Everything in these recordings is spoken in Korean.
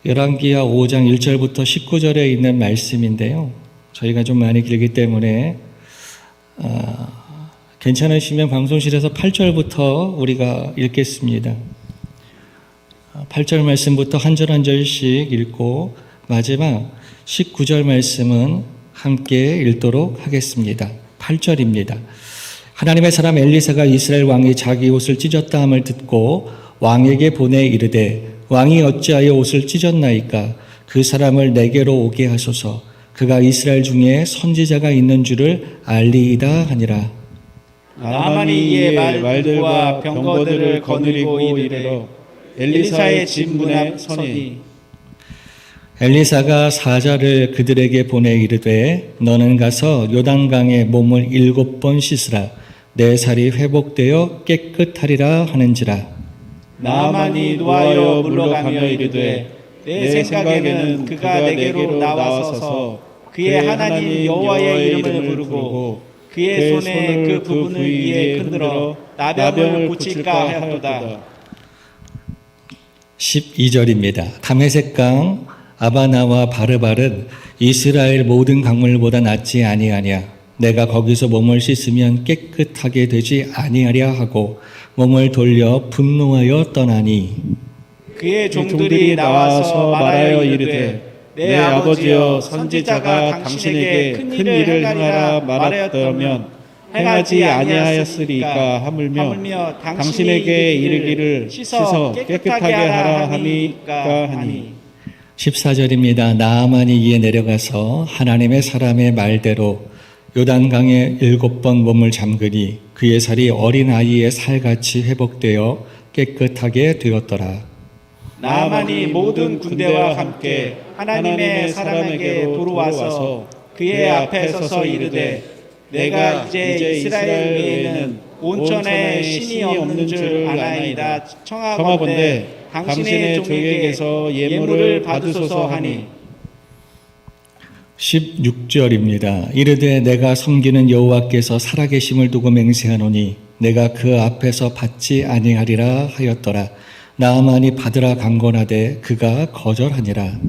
열왕기하 5장 1절부터 19절에 있는 말씀인데요. 저희가 좀 많이 길기 때문에 괜찮으시면 방송실에서 8절부터 우리가 읽겠습니다. 8절 말씀부터 한 절 한 절씩 읽고 마지막 19절 말씀은 함께 읽도록 하겠습니다. 8절입니다. 하나님의 사람 엘리사가 이스라엘 왕이 자기 옷을 찢었다 함을 듣고 왕에게 보내 이르되 왕이 어찌하여 옷을 찢었나이까? 그 사람을 내게로 오게 하소서. 그가 이스라엘 중에 선지자가 있는 줄을 알리이다 하니라. 나만이 이에 말들과 병거들을 거느리고 이르러 엘리사의 집 문에 서니 엘리사가 사자를 그들에게 보내 이르되 너는 가서 요단강에 몸을 7번 씻으라. 내 살이 회복되어 깨끗하리라 하는지라. 나만이 노하여 물러가며 이르되 내 생각에는 그가 내게로 나와서서 그의 하나님 여호와의 이름을 부르고 그의 손에 그 부분을 위에 흔들어 나병을 고칠까 하였도다. 12절입니다. 다메섹강 아바나와 바르발은 이스라엘 모든 강물보다 낫지 아니하냐. 내가 거기서 몸을 씻으면 깨끗하게 되지 아니하랴 하고 몸을 돌려 분노하여 떠나니 그의 종들이 나와서 말하여 이르되 내 아버지여 선지자가 당신에게 큰 일을 행하라 말하였다면 행하지 아니하였으리까 하물며 당신에게 이르기를 씻어 깨끗하게 하라 함이까 하니. 14절입니다. 나아만이 이에 내려가서 하나님의 사람의 말대로 요단강에 7번 몸을 잠그니 그의 살이 어린아이의 살같이 회복되어 깨끗하게 되었더라. 나아만이 모든 군대와 함께 하나님의 사람에게 돌아와서 그의 앞에 서서 이르되 내가 이제 이스라엘 외에는 온천에 신이 없는 줄 아나이다. 청하건대 당신의 종에게서 예물을 받으소서 하니. 16절입니다. 이르되 내가 섬기는 여호와께서 살아계심을 두고 맹세하노니 내가 그 앞에서 받지 아니하리라 하였더라. 나아만이 받으라 강권하되 그가 거절하니라.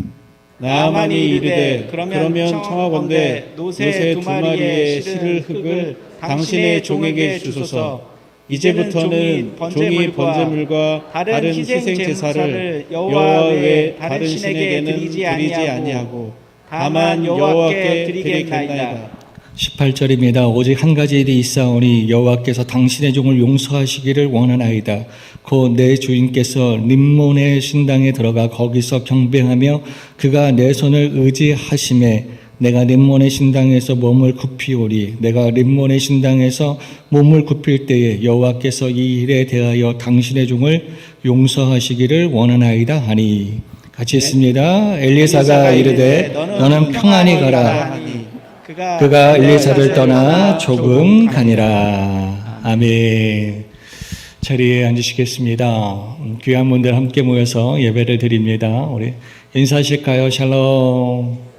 나아만이 이르되 그러면 청하건대 노새 2마리의 실을 흙을 당신의 종에게 주소서. 이제부터는 종이 번제물과 다른 희생 제사를 여호와 외 다른 신에게 드리지 아니하고 다만 여호와께 드리겠나이다. 18절입니다. 오직 한 가지 일이 있사오니 여호와께서 당신의 종을 용서하시기를 원하나이다. 곧 내 주인께서 림몬의 신당에 들어가 거기서 경배하며 그가 내 손을 의지하심에 내가 림몬의 신당에서 몸을 굽히오리. 내가 림몬의 신당에서 몸을 굽힐 때에 여호와께서 이 일에 대하여 당신의 종을 용서하시기를 원하나이다 하니. 같이 있습니다. 엘리사가 이르되 너는 평안히 가라. 그가 엘리사를 떠나 조금 가니라. 아멘. 자리에 앉으시겠습니다. 귀한 분들 함께 모여서 예배를 드립니다. 우리 인사하실까요? 샬롬.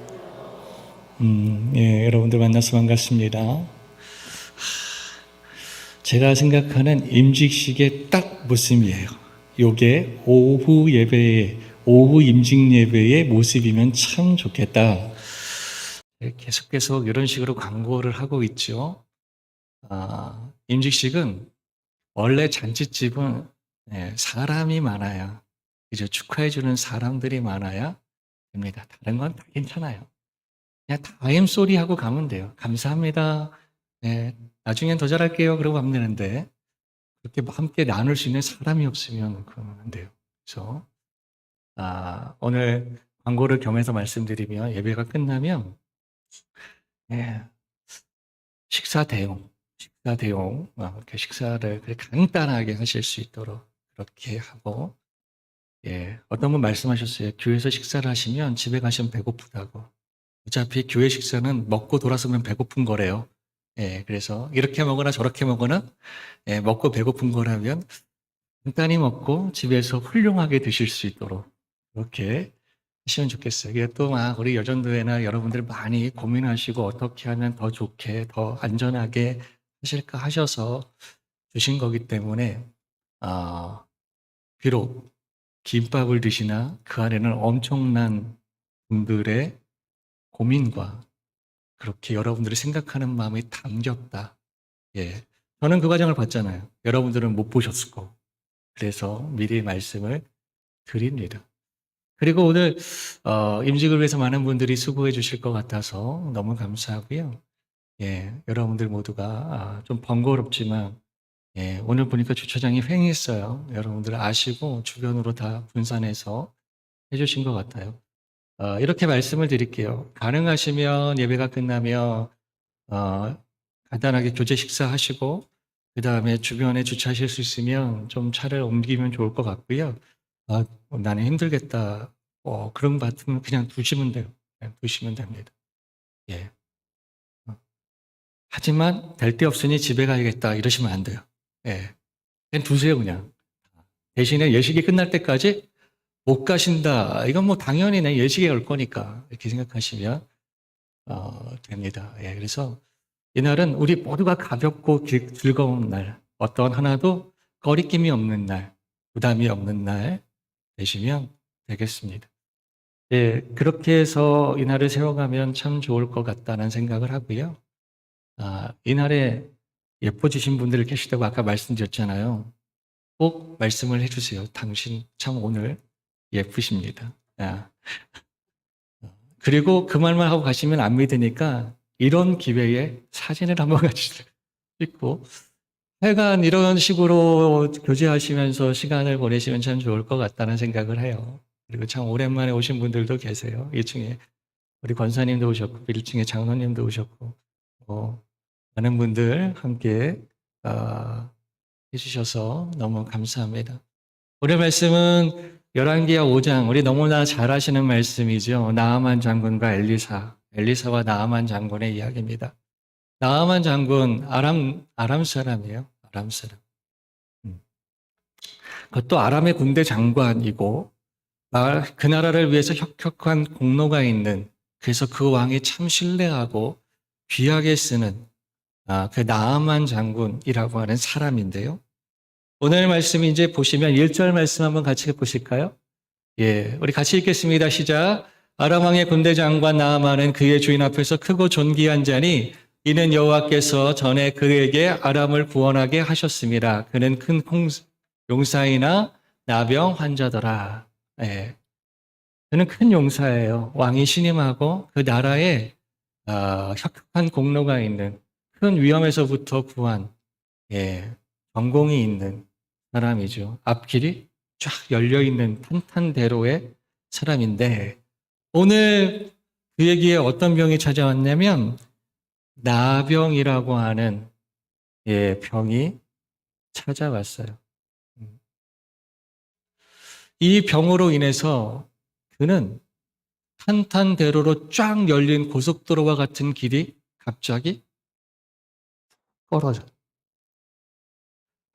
예, 여러분들 만나서 반갑습니다. 제가 생각하는 임직식의 딱 모습이에요. 요게 오후 예배의 오후 임직 예배의 모습이면 참 좋겠다. 계속 이런 식으로 광고를 하고 있죠. 임직식은 원래 잔치집은 사람이 많아야, 그죠? 축하해주는 사람들이 많아야 됩니다. 다른 건 다 괜찮아요. 그냥 타임 쏘리 하고 가면 돼요. 감사합니다. 나중엔 더 잘할게요. 그러고 가면 되는데 그렇게 함께 나눌 수 있는 사람이 없으면 그러면 안 돼요. 그렇죠? 오늘 광고를 겸해서 말씀드리면 예배가 끝나면 식사 대용 이렇게 식사를 간단하게 하실 수 있도록 그렇게 하고, 어떤 분 말씀하셨어요. 교회에서 식사를 하시면 집에 가시면 배고프다고. 어차피 교회 식사는 먹고 돌아서면 배고픈 거래요. 그래서 이렇게 먹거나 저렇게 먹거나 먹고 배고픈 거라면 간단히 먹고 집에서 훌륭하게 드실 수 있도록 그렇게 하시면 좋겠어요. 이게 또 우리 여전도회나 여러분들 많이 고민하시고 어떻게 하면 더 좋게, 더 안전하게 하실까 하셔서 주신 거기 때문에 비록 김밥을 드시나 그 안에는 엄청난 분들의 고민과 그렇게 여러분들이 생각하는 마음이 담겼다. 예. 저는 그 과정을 봤잖아요. 여러분들은 못 보셨을 거고. 그래서 미리 말씀을 드립니다. 그리고 오늘 임직을 위해서 많은 분들이 수고해 주실 것 같아서 너무 감사하고요. 예, 여러분들 모두가 좀 번거롭지만 예, 오늘 보니까 주차장이 횡했어요. 여러분들 아시고 주변으로 다 분산해서 해주신 것 같아요. 이렇게 말씀을 드릴게요. 가능하시면 예배가 끝나면 간단하게 교제 식사하시고 그 다음에 주변에 주차하실 수 있으면 좀 차를 옮기면 좋을 것 같고요. 나는 힘들겠다. 그런 것 같으면 그냥 두시면 돼요. 그냥 두시면 됩니다. 예. 하지만 될 데 없으니 집에 가야겠다 이러시면 안 돼요. 예. 그냥 두세요 그냥. 대신에 예식이 끝날 때까지 못 가신다. 이건 뭐 당연히 내 예식에 올 거니까 이렇게 생각하시면 됩니다. 예. 그래서 이날은 우리 모두가 가볍고 즐거운 날, 어떤 하나도 거리낌이 없는 날, 부담이 없는 날 되시면 되겠습니다. 예, 그렇게 해서 이날을 세워가면 참 좋을 것 같다는 생각을 하고요. 이날에 예뻐지신 분들 계시다고 아까 말씀드렸잖아요. 꼭 말씀을 해주세요. 당신 참 오늘 예쁘십니다. 그리고 그 말만 하고 가시면 안 믿으니까 이런 기회에 사진을 한번 같이 찍고 하여간 이런 식으로 교제하시면서 시간을 보내시면 참 좋을 것 같다는 생각을 해요. 그리고 참 오랜만에 오신 분들도 계세요. 1층에 우리 권사님도 오셨고 1층에 장로님도 오셨고 많은 분들 함께 해주셔서 너무 감사합니다. 오늘 말씀은 열왕기하 5장, 우리 너무나 잘 아시는 말씀이죠. 나아만 장군과 엘리사와 나아만 장군의 이야기입니다. 나아만 장군, 아람 사람이에요. 아람 사람. 그것도 아람의 군대 장관이고, 그 나라를 위해서 혁혁한 공로가 있는, 그래서 그 왕이 참 신뢰하고 귀하게 쓰는 그 나아만 장군이라고 하는 사람인데요. 오늘 말씀이 이제 보시면 1절 말씀 한번 같이 보실까요? 예, 우리 같이 읽겠습니다. 시작. 아람 왕의 군대 장관 나아만은 그의 주인 앞에서 크고 존귀한 자니 이는 여호와께서 전에 그에게 아람을 구원하게 하셨습니다. 그는 큰 용사이나 나병 환자더라. 예. 그는 큰 용사예요. 왕이 신임하고 그 나라에 혁혁한 공로가 있는 큰 위험에서부터 구한 전공이 있는 사람이죠. 앞길이 쫙 열려있는 탄탄대로의 사람인데 오늘 그에게 어떤 병이 찾아왔냐면 나병이라고 하는 병이 찾아왔어요. 이 병으로 인해서 그는 탄탄대로로 쫙 열린 고속도로와 같은 길이 갑자기 떨어져요.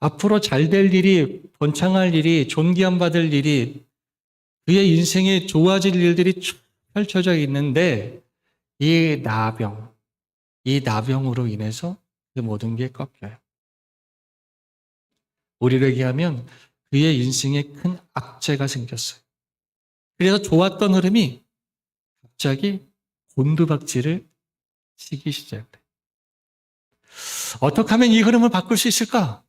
앞으로 잘 될 일이, 번창할 일이, 존귀함 받을 일이, 그의 인생에 좋아질 일들이 쭉 펼쳐져 있는데 이 나병으로 인해서 그 모든 게 꺾여요. 우리로 얘기하면 그의 인생에 큰 악재가 생겼어요. 그래서 좋았던 흐름이 갑자기 곤두박질을 치기 시작해요. 어떻게 하면 이 흐름을 바꿀 수 있을까?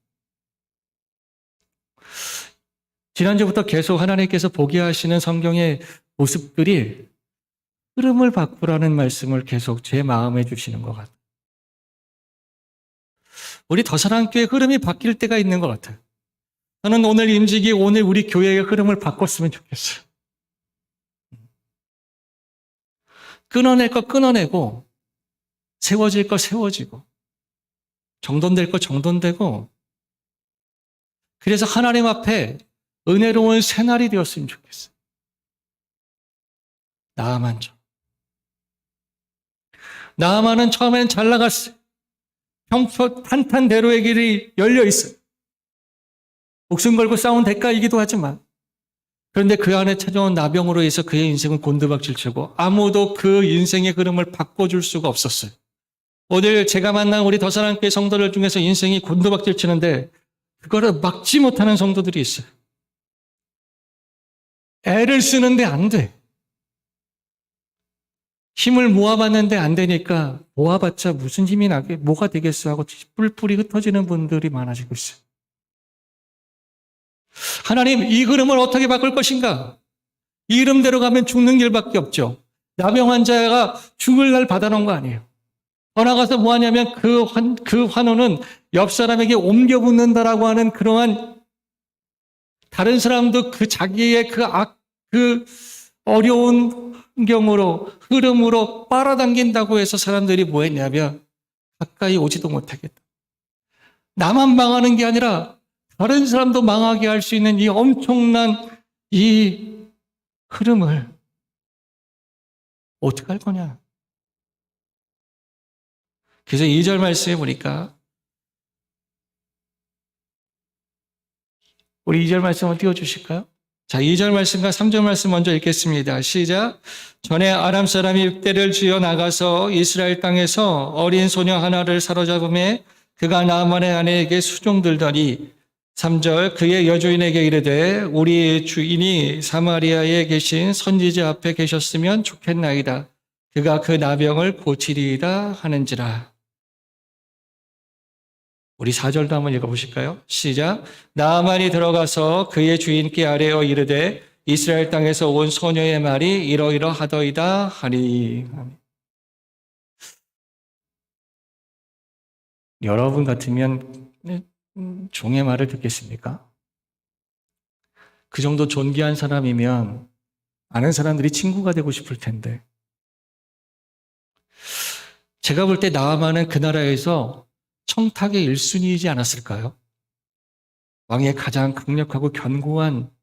지난주부터 계속 하나님께서 보게 하시는 성경의 모습들이 흐름을 바꾸라는 말씀을 계속 제 마음에 주시는 것 같아요. 우리 더사랑교회 흐름이 바뀔 때가 있는 것 같아요. 저는 오늘 임직이 오늘 우리 교회의 흐름을 바꿨으면 좋겠어요. 끊어낼 거 끊어내고 세워질 거 세워지고 정돈될 거 정돈되고 그래서 하나님 앞에 은혜로운 새날이 되었으면 좋겠어요. 나아만은 처음에는 잘 나갔어요. 평소 탄탄대로의 길이 열려 있어요. 목숨 걸고 싸운 대가이기도 하지만 그런데 그 안에 찾아온 나병으로 해서 그의 인생은 곤두박질치고 아무도 그 인생의 흐름을 바꿔줄 수가 없었어요. 오늘 제가 만난 우리 더사랑교회 성도들 중에서 인생이 곤두박질치는데 그거를 막지 못하는 성도들이 있어요. 애를 쓰는데 안 돼. 힘을 모아봤는데 안 되니까 모아봤자 무슨 힘이 나게 뭐가 되겠어 하고 뿔뿔이 흩어지는 분들이 많아지고 있어요. 하나님, 이 흐름을 어떻게 바꿀 것인가? 이 흐름대로 가면 죽는 길밖에 없죠. 나병 환자가 죽을 날 받아놓은 거 아니에요. 더 나가서 뭐 하냐면 그 환우는 옆 사람에게 옮겨 붙는다라고 하는 그러한 다른 사람도 그 자기의 그 어려운 환경으로, 흐름으로 빨아당긴다고 해서 사람들이 뭐 했냐면 가까이 오지도 못하겠다. 나만 망하는 게 아니라 다른 사람도 망하게 할 수 있는 이 엄청난 이 흐름을 어떻게 할 거냐. 그래서 2절 말씀에 보니까 우리 2절 말씀 한번 띄워주실까요? 자, 2절 말씀과 3절 말씀 먼저 읽겠습니다. 시작. 전에 아람 사람이 떼를 쥐어 나가서 이스라엘 땅에서 어린 소녀 하나를 사로잡음에 그가 나만의 아내에게 수종들더니 3절 그의 여주인에게 이르되 우리 주인이 사마리아에 계신 선지자 앞에 계셨으면 좋겠나이다. 그가 그 나병을 고치리이다 하는지라. 우리 4절도 한번 읽어보실까요? 시작. 나아만이 들어가서 그의 주인께 아뢰어 이르되 이스라엘 땅에서 온 소녀의 말이 이러이러하더이다 하니. 여러분 같으면 종의 말을 듣겠습니까? 그 정도 존귀한 사람이면 아는 사람들이 친구가 되고 싶을 텐데. 제가 볼 때 나아만은 그 나라에서 청탁의 1순위이지 않았을까요? 왕의 가장 강력하고 견고한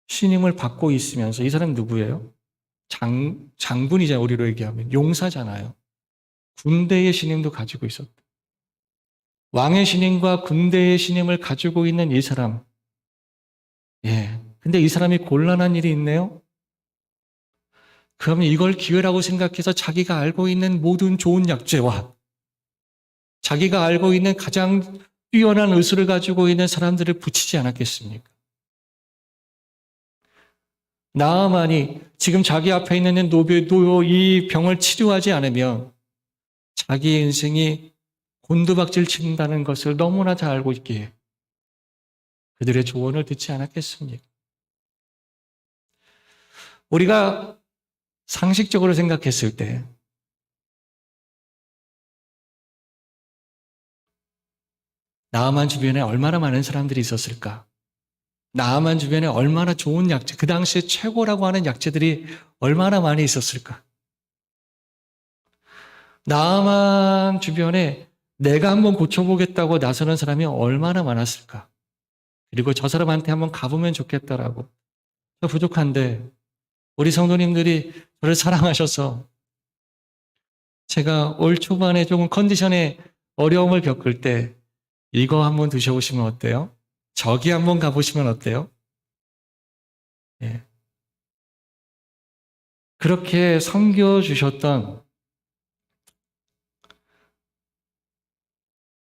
신임을 받고 있으면서 이 사람이 누구예요? 장군이잖아요. 우리로 얘기하면 용사잖아요. 군대의 신임도 가지고 있었다. 왕의 신임과 군대의 신임을 가지고 있는 이 사람. 예. 근데 이 사람이 곤란한 일이 있네요. 그러면 이걸 기회라고 생각해서 자기가 알고 있는 모든 좋은 약재와 자기가 알고 있는 가장 뛰어난 의술을 가지고 있는 사람들을 붙이지 않았겠습니까? 나아만이 지금 자기 앞에 있는 이 병을 치료하지 않으면 자기의 인생이 곤두박질 친다는 것을 너무나 잘 알고 있기에 그들의 조언을 듣지 않았겠습니까? 우리가 상식적으로 생각했을 때 나아만 주변에 얼마나 많은 사람들이 있었을까? 나아만 주변에 얼마나 좋은 약재, 그 당시에 최고라고 하는 약재들이 얼마나 많이 있었을까? 나아만 주변에 내가 한번 고쳐보겠다고 나서는 사람이 얼마나 많았을까? 그리고 저 사람한테 한번 가보면 좋겠다라고. 저 부족한데 우리 성도님들이 저를 사랑하셔서 제가 올 초반에 조금 컨디션에 어려움을 겪을 때 이거 한번 드셔보시면 어때요? 저기 한번 가보시면 어때요? 예. 그렇게 섬겨주셨던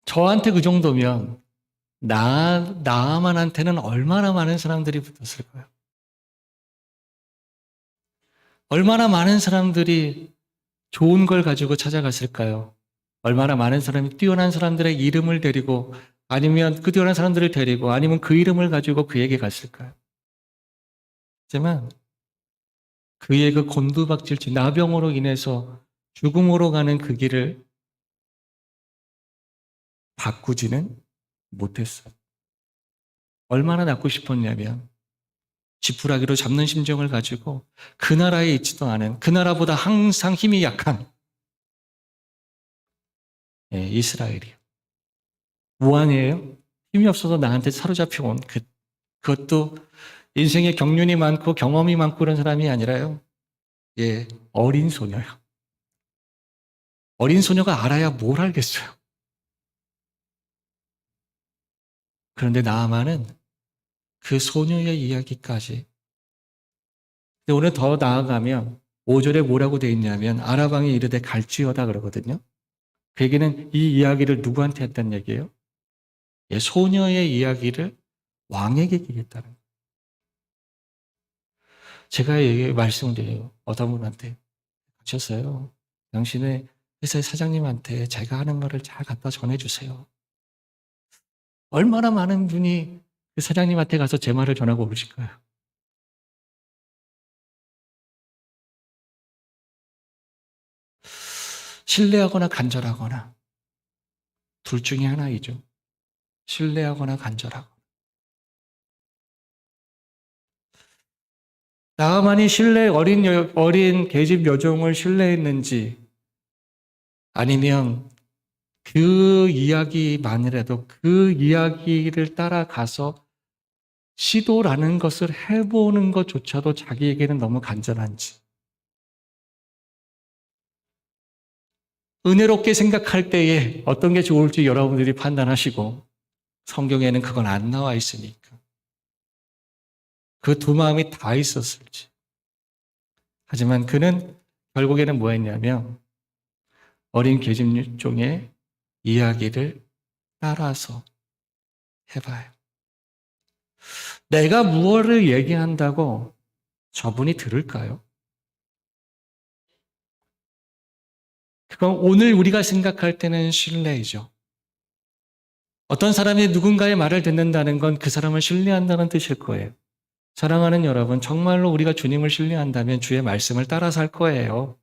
저한테 그 정도면 나만한테는 얼마나 많은 사람들이 붙었을까요? 얼마나 많은 사람들이 좋은 걸 가지고 찾아갔을까요? 얼마나 많은 사람이 뛰어난 사람들의 이름을 데리고 아니면 그 뛰어난 사람들을 데리고 아니면 그 이름을 가지고 그에게 갔을까요? 하지만 그의 그 곤두박질치 나병으로 인해서 죽음으로 가는 그 길을 바꾸지는 못했어요. 얼마나 낫고 싶었냐면 지푸라기로 잡는 심정을 가지고 그 나라에 있지도 않은 그 나라보다 항상 힘이 약한 이스라엘이요. 무한이에요. 힘이 없어서 나한테 사로잡혀 온 그것도 인생에 경륜이 많고 경험이 많고 그런 사람이 아니라요. 예, 어린 소녀요. 어린 소녀가 알아야 뭘 알겠어요. 그런데 나아만은 그 소녀의 이야기까지. 근데 오늘 더 나아가면 5절에 뭐라고 되어 있냐면 아라방에 이르되 갈지어다 그러거든요. 그 얘기는 이 이야기를 누구한테 했단 얘기예요? 예, 소녀의 이야기를 왕에게 얘기했다는 거예요. 제가 말씀드려요. 어떤 분한테 하셨어요. 당신의 회사의 사장님한테 제가 하는 말을 잘 갖다 전해주세요. 얼마나 많은 분이 그 사장님한테 가서 제 말을 전하고 오실까요? 신뢰하거나 간절하거나 둘 중에 하나이죠. 신뢰하거나 간절하거나. 나만이 어린 계집 여종을 신뢰했는지 아니면 그 이야기만이라도 그 이야기를 따라가서 시도라는 것을 해보는 것조차도 자기에게는 너무 간절한지. 은혜롭게 생각할 때에 어떤 게 좋을지 여러분들이 판단하시고 성경에는 그건 안 나와 있으니까 그 두 마음이 다 있었을지. 하지만 그는 결국에는 뭐 했냐면 어린 계집종의 이야기를 따라서 해봐요. 내가 무엇을 얘기한다고 저분이 들을까요? 그건 오늘 우리가 생각할 때는 신뢰이죠. 어떤 사람이 누군가의 말을 듣는다는 건 그 사람을 신뢰한다는 뜻일 거예요. 사랑하는 여러분, 정말로 우리가 주님을 신뢰한다면 주의 말씀을 따라 살 거예요.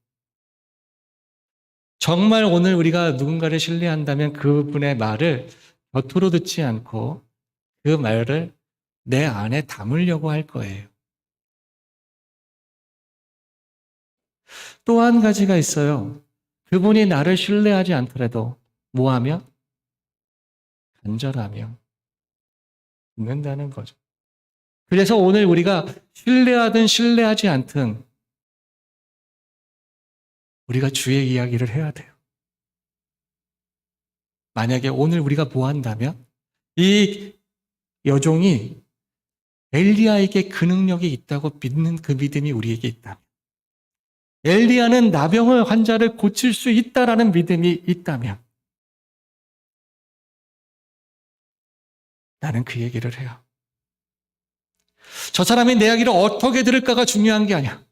정말 오늘 우리가 누군가를 신뢰한다면 그분의 말을 겉으로 듣지 않고 그 말을 내 안에 담으려고 할 거예요. 또 한 가지가 있어요. 그분이 나를 신뢰하지 않더라도 뭐하며? 간절하며 듣는다는 거죠. 그래서 오늘 우리가 신뢰하든 신뢰하지 않든 우리가 주의 이야기를 해야 돼요. 만약에 오늘 우리가 뭐 한다면 이 여종이 엘리야에게 그 능력이 있다고 믿는 그 믿음이 우리에게 있다면, 엘리야는 나병의 환자를 고칠 수 있다라는 믿음이 있다면 나는 그 얘기를 해요. 저 사람이 내 이야기를 어떻게 들을까가 중요한 게 아니야.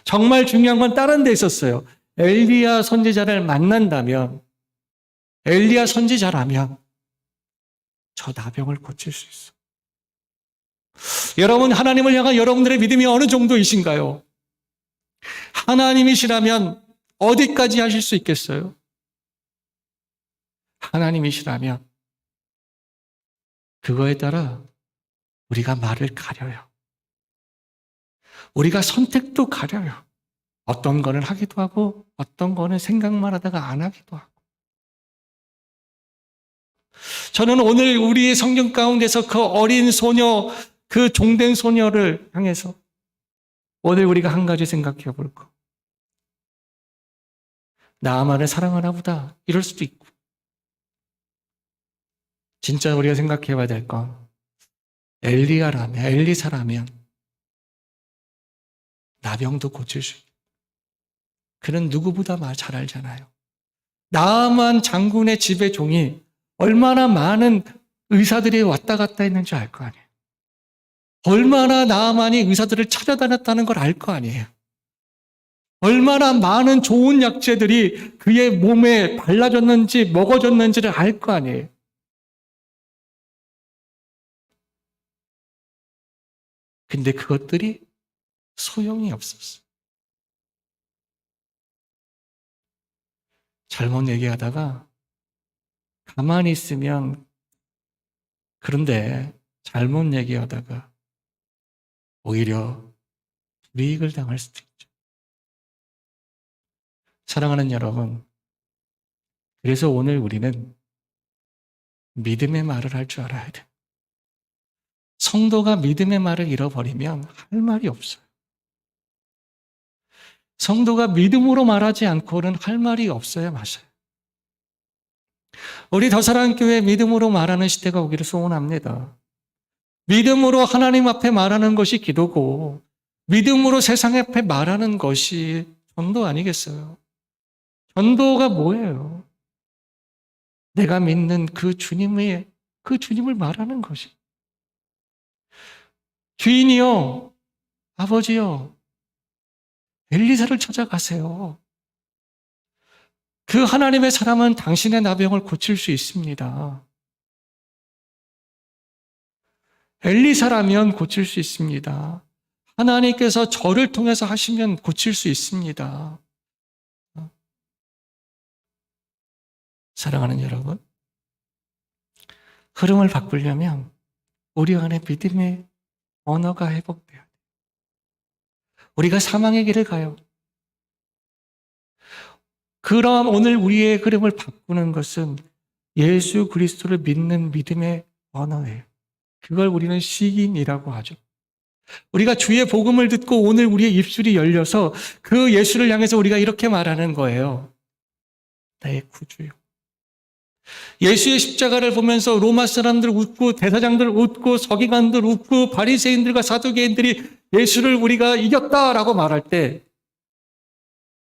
정말 중요한 건 다른 데 있었어요. 엘리야 선지자를 만난다면, 엘리야 선지자라면 저 나병을 고칠 수 있어. 여러분, 하나님을 향한 여러분들의 믿음이 어느 정도이신가요? 하나님이시라면 어디까지 하실 수 있겠어요? 하나님이시라면 그거에 따라 우리가 말을 가려요. 우리가 선택도 가려요. 어떤 거는 하기도 하고 어떤 거는 생각만 하다가 안 하기도 하고. 저는 오늘 우리의 성경 가운데서 그 어린 소녀, 그 종된 소녀를 향해서 오늘 우리가 한 가지 생각해 볼 거. 나만을 사랑하나 보다 이럴 수도 있고, 진짜 우리가 생각해 봐야 될 건 엘리사라면 나병도 고칠 수 있고, 그는 누구보다 잘 알잖아요. 나만 장군의 집의 종이 얼마나 많은 의사들이 왔다 갔다 했는지 알 거 아니에요. 얼마나 나만이 의사들을 찾아다녔다는 걸 알 거 아니에요. 얼마나 많은 좋은 약재들이 그의 몸에 발라졌는지 먹어졌는지를 알 거 아니에요. 근데 그것들이 소용이 없었어요. 잘못 얘기하다가 가만히 있으면, 그런데 잘못 얘기하다가 오히려 불이익을 당할 수도 있죠. 사랑하는 여러분, 그래서 오늘 우리는 믿음의 말을 할 줄 알아야 돼요. 성도가 믿음의 말을 잃어버리면 할 말이 없어요. 성도가 믿음으로 말하지 않고는 할 말이 없어야 맞아요. 우리 더사랑교회 믿음으로 말하는 시대가 오기를 소원합니다. 믿음으로 하나님 앞에 말하는 것이 기도고, 믿음으로 세상 앞에 말하는 것이 전도 아니겠어요? 전도가 뭐예요? 내가 믿는 그 주님을 말하는 것이. 주인이요, 아버지요, 엘리사를 찾아가세요. 그 하나님의 사람은 당신의 나병을 고칠 수 있습니다. 엘리사라면 고칠 수 있습니다. 하나님께서 저를 통해서 하시면 고칠 수 있습니다. 사랑하는 여러분, 흐름을 바꾸려면 우리 안에 믿음의 언어가 회복돼야 돼요. 우리가 사망의 길을 가요. 그럼 오늘 우리의 흐름을 바꾸는 것은 예수 그리스도를 믿는 믿음의 언어예요. 그걸 우리는 시인이라고 하죠. 우리가 주의 복음을 듣고 오늘 우리의 입술이 열려서 그 예수를 향해서 우리가 이렇게 말하는 거예요. 나의 구주요. 예수의 십자가를 보면서 로마 사람들 웃고 대사장들 웃고 서기관들 웃고 바리새인들과 사두개인들이 예수를 우리가 이겼다라고 말할 때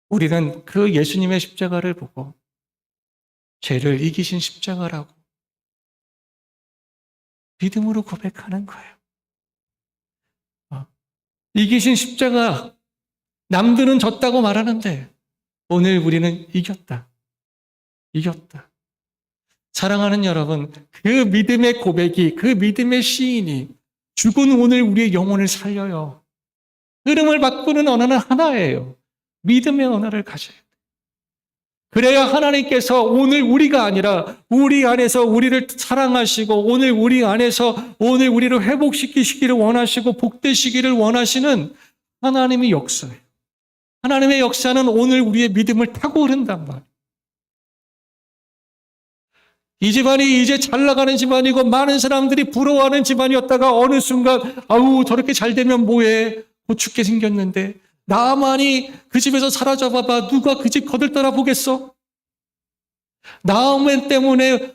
우리는 그 예수님의 십자가를 보고 죄를 이기신 십자가라고 믿음으로 고백하는 거예요. 이기신 십자가, 남들은 졌다고 말하는데 오늘 우리는 이겼다. 이겼다. 사랑하는 여러분, 그 믿음의 고백이, 그 믿음의 시인이 죽은 오늘 우리의 영혼을 살려요. 흐름을 바꾸는 언어는 하나예요. 믿음의 언어를 가져야 돼요. 그래야 하나님께서 오늘 우리가 아니라 우리 안에서 우리를 사랑하시고 오늘 우리 안에서 오늘 우리를 회복시키시기를 원하시고 복되시기를 원하시는 하나님의 역사예요. 하나님의 역사는 오늘 우리의 믿음을 타고 흐른단 말이에요. 이 집안이 이제 잘 나가는 집안이고 많은 사람들이 부러워하는 집안이었다가 어느 순간 아우 저렇게 잘 되면 뭐해? 곧 죽게 생겼는데 나만이 그 집에서 사라져 봐봐. 누가 그 집 거들떠나 보겠어? 나아만 때문에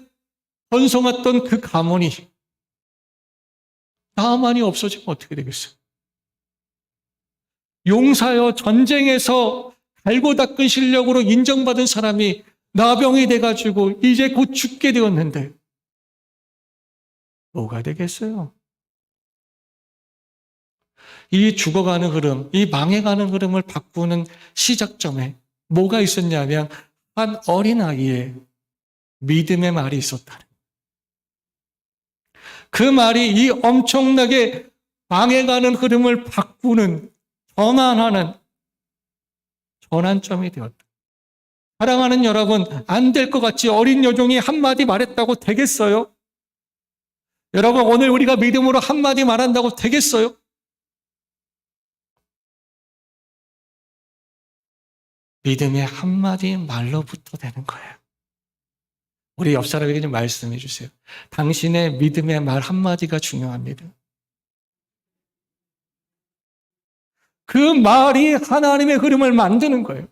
번성했던 그 가문이 나아만이 없어지면 어떻게 되겠어요? 용사여 전쟁에서 갈고 닦은 실력으로 인정받은 사람이 나병이 돼가지고 이제 곧 죽게 되었는데 뭐가 되겠어요? 이 죽어가는 흐름, 이 망해가는 흐름을 바꾸는 시작점에 뭐가 있었냐면 한 어린아이의 믿음의 말이 있었다는. 그 말이 이 엄청나게 망해가는 흐름을 바꾸는, 전환하는 전환점이 되었다. 사랑하는 여러분, 안 될 것 같지? 어린 여종이 한마디 말했다고 되겠어요? 여러분, 오늘 우리가 믿음으로 한마디 말한다고 되겠어요? 믿음의 한마디 말로부터 되는 거예요. 우리 옆 사람에게 좀 말씀해 주세요. 당신의 믿음의 말 한마디가 중요합니다. 그 말이 하나님의 흐름을 만드는 거예요.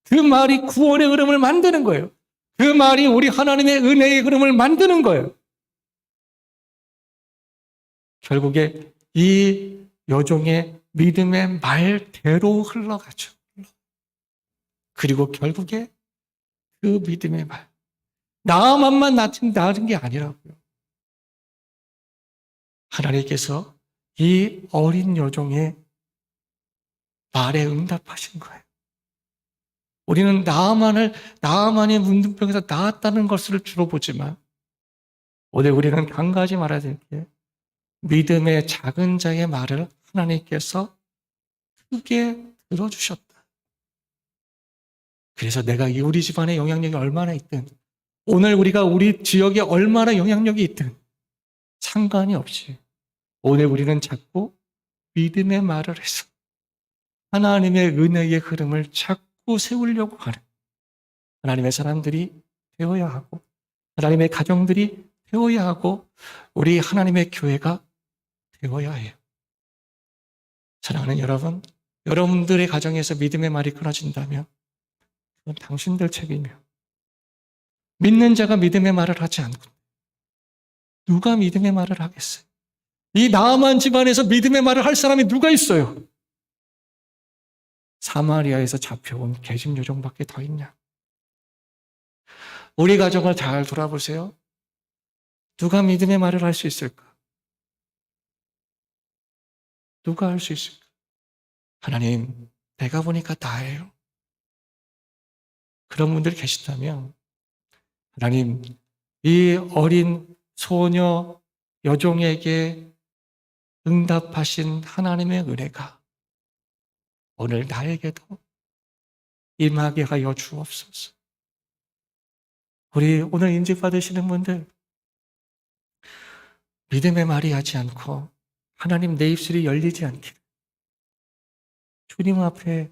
그 말이 구원의 흐름을 만드는 거예요. 그 말이 우리 하나님의 은혜의 흐름을 만드는 거예요. 결국에 이 여종의 믿음의 말대로 흘러가죠. 그리고 결국에 그 믿음의 말, 나만만 낳은 게 아니라고요. 하나님께서 이 어린 여종의 말에 응답하신 거예요. 우리는 나아만이 문둥병에서 나았다는 것을 주로 보지만 오늘 우리는 한 가지 말해야 될 게 믿음의 작은 자의 말을 하나님께서 크게 들어주셨다. 그래서 내가 우리 집안에 영향력이 얼마나 있든 오늘 우리가 우리 지역에 얼마나 영향력이 있든 상관이 없이 오늘 우리는 자꾸 믿음의 말을 해서 하나님의 은혜의 흐름을 자꾸 세우려고 하는 하나님의 사람들이 되어야 하고 하나님의 가정들이 되어야 하고 우리 하나님의 교회가 되어야 해요. 사랑하는 여러분, 여러분들의 가정에서 믿음의 말이 끊어진다면 그건 당신들 책임이에요. 믿는 자가 믿음의 말을 하지 않고 누가 믿음의 말을 하겠어요? 이 나아만 집안에서 믿음의 말을 할 사람이 누가 있어요? 사마리아에서 잡혀온 계집 요정밖에 더 있냐? 우리 가정을 잘 돌아보세요. 누가 믿음의 말을 할 수 있을까? 누가 할 수 있을까? 하나님, 내가 보니까 나예요. 그런 분들이 계시다면 하나님, 이 어린 소녀 여종에게 응답하신 하나님의 은혜가 오늘 나에게도 임하게 하여 주옵소서. 우리 오늘 인직 받으시는 분들, 믿음의 말이 하지 않고 하나님 내 입술이 열리지 않기를 주님 앞에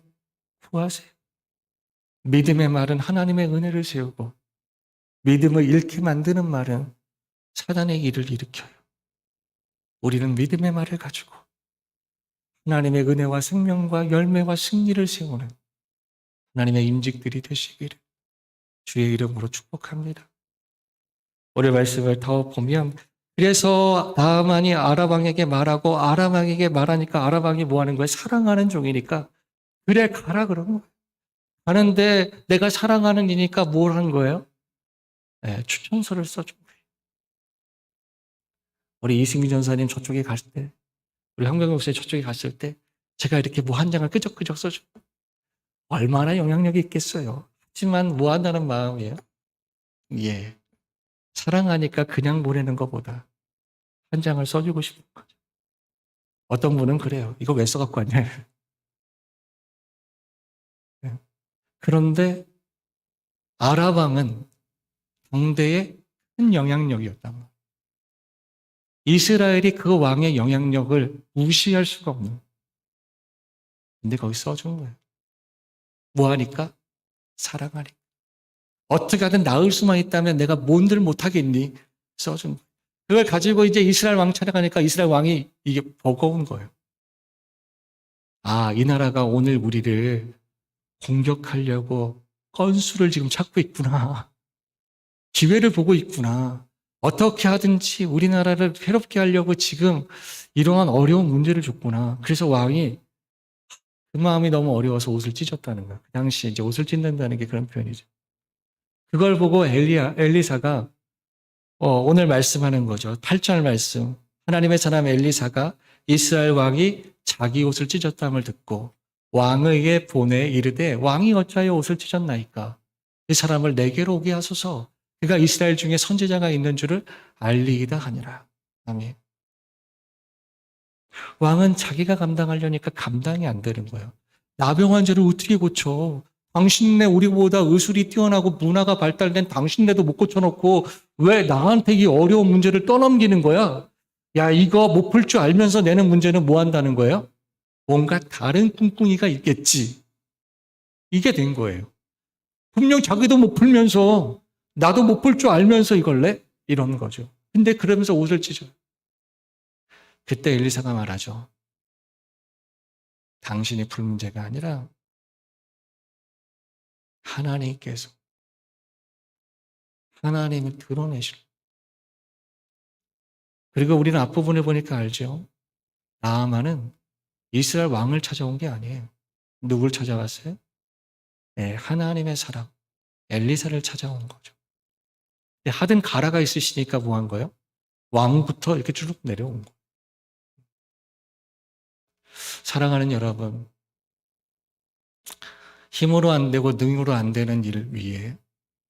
구하세요. 믿음의 말은 하나님의 은혜를 세우고 믿음을 잃게 만드는 말은 사단의 일을 일으켜요. 우리는 믿음의 말을 가지고 하나님의 은혜와 생명과 열매와 승리를 세우는 하나님의 임직들이 되시기를 주의 이름으로 축복합니다. 오늘 말씀을 더 보면 그래서 나아만이 아람 왕에게 말하고 아람 왕에게 말하니까 아람 왕이 뭐 하는 거예요? 사랑하는 종이니까 그래 가라 그런 거예요. 가는데 내가 사랑하는 이니까 뭘 한 거예요? 네, 추천서를 써준 거예요. 우리 이승민 전사님 저쪽에 갔을 때 우리 한경 목사님 저쪽에 갔을 때 제가 이렇게 뭐 한 장을 끄적끄적 써준 거예요. 얼마나 영향력이 있겠어요. 하지만 뭐 한다는 마음이에요? 예. 사랑하니까 그냥 보내는 것보다 한 장을 써주고 싶은 거죠. 어떤 분은 그래요. 이거 왜 써갖고 왔냐. 그런데 아람 왕은 당대에 큰 영향력이었단 말이에요. 이스라엘이 그 왕의 영향력을 무시할 수가 없는. 근데 거기 써준 거예요. 뭐 하니까? 사랑하니까. 어떻게 하든 나을 수만 있다면 내가 뭔들 못하겠니? 써준 거예요. 그걸 가지고 이제 이스라엘 왕 찾아가니까 이스라엘 왕이 이게 버거운 거예요. 아, 이 나라가 오늘 우리를 공격하려고 건수를 지금 찾고 있구나. 기회를 보고 있구나. 어떻게 하든지 우리나라를 괴롭게 하려고 지금 이러한 어려운 문제를 줬구나. 그래서 왕이 그 마음이 너무 어려워서 옷을 찢었다는 거예요. 그 당시에 이제 옷을 찢는다는 게 그런 표현이죠. 그걸 보고 엘리사가 오늘 말씀하는 거죠. 8절 말씀. 하나님의 사람 엘리사가 이스라엘 왕이 자기 옷을 찢었다함을 듣고 왕에게 보내 이르되 왕이 어찌하여 옷을 찢었나이까? 이 사람을 내게로 오게 하소서. 그가 이스라엘 중에 선지자가 있는 줄을 알리이다 하니라. 아멘. 왕은 자기가 감당하려니까 감당이 안 되는 거예요. 나병 환자를 어떻게 고쳐? 당신네 우리보다 의술이 뛰어나고 문화가 발달된 당신네도 못 고쳐놓고 왜 나한테 이 어려운 문제를 떠넘기는 거야? 야, 이거 못 풀 줄 알면서 내는 문제는 뭐 한다는 거예요? 뭔가 다른 꿍꿍이가 있겠지. 이게 된 거예요. 분명 자기도 못 풀면서 나도 못 풀 줄 알면서 이걸 내? 이런 거죠. 근데 그러면서 옷을 찢어요. 그때 엘리사가 말하죠. 당신이 풀 문제가 아니라 하나님께서 하나님을 드러내실. 그리고 우리는 앞부분을 보니까 알죠. 나아만은 이스라엘 왕을 찾아온 게 아니에요. 누굴 찾아왔어요? 네, 하나님의 사람 엘리사를 찾아온 거죠. 하든 가라가 있으시니까 뭐 한 거예요? 왕부터 이렇게 쭉 내려온 거예요. 사랑하는 여러분, 힘으로 안 되고 능으로 안 되는 일 위에